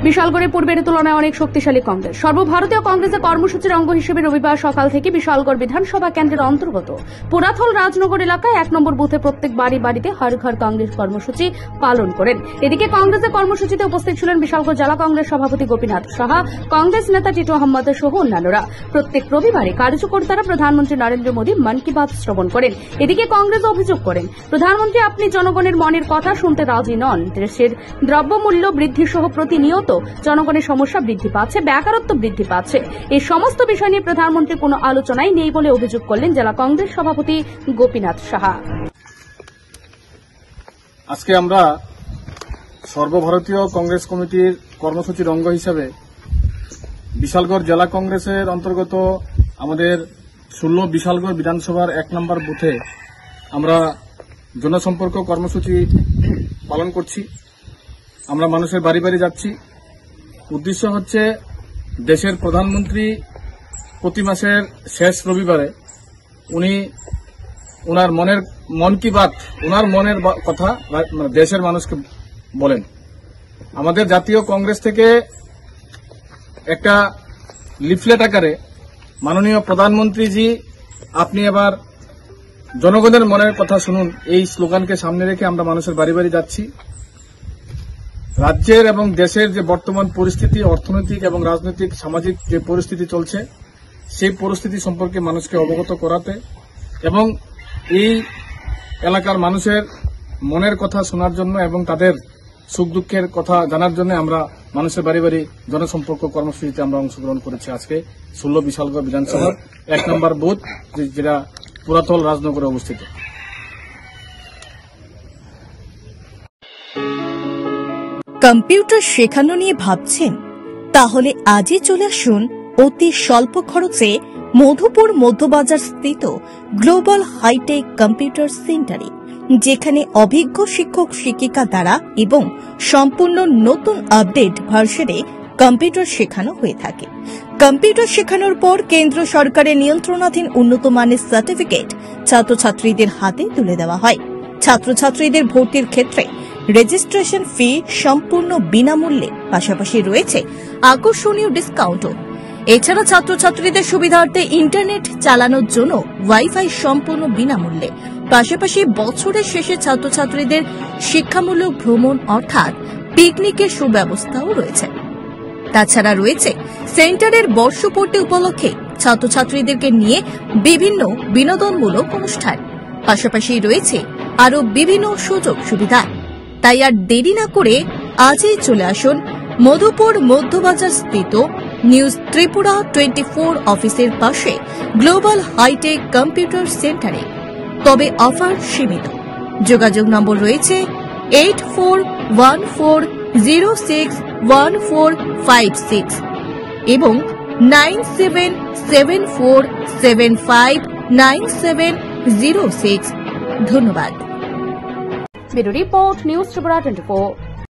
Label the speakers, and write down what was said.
Speaker 1: বিশালগড়ে পূর্বের তুলনায় অনেক শক্তিশালী কংগ্রেস। সর্বভারতীয় কংগ্রেসের কর্মসূচির অঙ্গ হিসেবে রবিবার সকাল থেকে বিশালগড় বিধানসভা কেন্দ্রের অন্তর্গত পুরাথল রাজনগর এলাকায় 1 নম্বর বুথে প্রত্যেক বাড়ি বাড়িতে হর ঘর কংগ্রেস কর্মসূচি পালন করেন। এদিকে কংগ্রেসের কর্মসূচিতে উপস্থিত ছিলেন বিশালগড় জেলা কংগ্রেস সভাপতি গোপীনাথ সাহা, কংগ্রেস নেতা টিটু আহমদ সহ অন্যান্যরা। প্রত্যেক রবিবারে কার্যকর্তারা প্রধানমন্ত্রী নরেন্দ্র মোদী মন কি বাত শ্রবণ করেন। এদিকে কংগ্রেস অভিযোগ করেন, প্রধানমন্ত্রী আপনি জনগণের মনের কথা শুনতে রাজি নন। দেশের দ্রব্যমূল্য বৃদ্ধি সহ প্রতিনিয়ত জনগণের সমস্যা বৃদ্ধি পাচ্ছে, বেকারত্ব বৃদ্ধি পাচ্ছে। এই সমস্ত বিষয় নিয়ে প্রধানমন্ত্রীর কোনো আলোচনাই নেই বলে অভিযোগ করলেন জেলা কংগ্রেস সভাপতি গোপীনাথ সাহা।
Speaker 2: আজকে আমরা সর্বভারতীয় কংগ্রেস কমিটির কর্মসূচির অঙ্গ হিসেবে বিশালগড় জেলা কংগ্রেসের অন্তর্গত আমাদের 16 বিশালগড় বিধানসভার 1 নম্বর বুথে আমরা জনসম্পর্ক কর্মসূচি পালন করছি। আমরা মানুষের বাড়ি বাড়ি যাচ্ছি। উদ্দেশ্য হচ্ছে দেশের প্রধানমন্ত্রী প্রতি মাসের শেষ রবিবারে উনি ওনার মন কি বাত, ওনার মনের কথা দেশের মানুষকে বলেন। আমাদের জাতীয় কংগ্রেস থেকে একটা লিফলেট আকারে মাননীয় প্রধানমন্ত্রীজি আপনি এবার জনগণের মনের কথা শুনুন, এই স্লোগানকে সামনে রেখে আমরা মানুষের বাড়ি বাড়ি যাচ্ছি। রাজ্যের এবং দেশের যে বর্তমান পরিস্থিতি, অর্থনৈতিক এবং রাজনৈতিক সামাজিক যে পরিস্থিতি চলছে, সেই পরিস্থিতি সম্পর্কে মানুষকে অবগত করাতে এবং এই এলাকার মানুষের মনের কথা শোনার জন্য এবং তাদের সুখ দুঃখের কথা জানার জন্য আমরা মানুষের বাড়ি বাড়ি জনসম্পর্ক কর্মসূচিতে আমরা অংশগ্রহণ করেছি। আজকে 16 বিশালগড় বিধানসভার 1 নম্বর বুথ, যেটা পুরাতল রাজনগরে অবস্থিত।
Speaker 3: কম্পিউটার শেখানো নিয়ে ভাবছেন? তাহলে আজই চলে আসুন অতি স্বল্প খরচে মধুপুর মধ্যবাজার স্থিত গ্লোবাল হাইটেক কম্পিউটার সেন্টারে, যেখানে অভিজ্ঞ শিক্ষক শিক্ষিকা দ্বারা এবং সম্পূর্ণ নতুন আপডেট ভার্সনে কম্পিউটার শেখানো হয়ে থাকে। কম্পিউটার শেখানোর পর কেন্দ্র সরকারের নিয়ন্ত্রণাধীন উন্নত মানের সার্টিফিকেট ছাত্রছাত্রীদের হাতে তুলে দেওয়া হয়। ছাত্রছাত্রীদের ভর্তির ক্ষেত্রে রেজিস্ট্রেশন ফি সম্পূর্ণ বিনামূল্যে, পাশাপাশি রয়েছে আকর্ষণীয় ডিসকাউন্টও। এছাড়া ছাত্রছাত্রীদের সুবিধার্থে ইন্টারনেট চালানোর জন্য ওয়াইফাই সম্পূর্ণ বিনামূল্যে, পাশাপাশি বছরের শেষে ছাত্রছাত্রীদের শিক্ষামূলক ভ্রমণ অর্থাৎ পিকনিকের সুব্যবস্থাও রয়েছে। তাছাড়া রয়েছে সেন্টারের বর্ষপূর্তি উপলক্ষে ছাত্রছাত্রীদেরকে নিয়ে বিভিন্ন বিনোদনমূলক অনুষ্ঠান, পাশাপাশি রয়েছে আরও বিভিন্ন সুযোগ সুবিধা। তাই আর দেরি না করে আজই চলে আসুন মধুপুর মধ্যবাজার স্থিত নিউজ ত্রিপুরা 24 অফিসের পাশে গ্লোবাল হাইটেক কম্পিউটার সেন্টারে। তবে অফার সীমিত। যোগাযোগ নম্বর রয়েছে 8414061456 এবং 9774759706। ধন্যবাদ।
Speaker 1: Bureau report, news Tripura 24।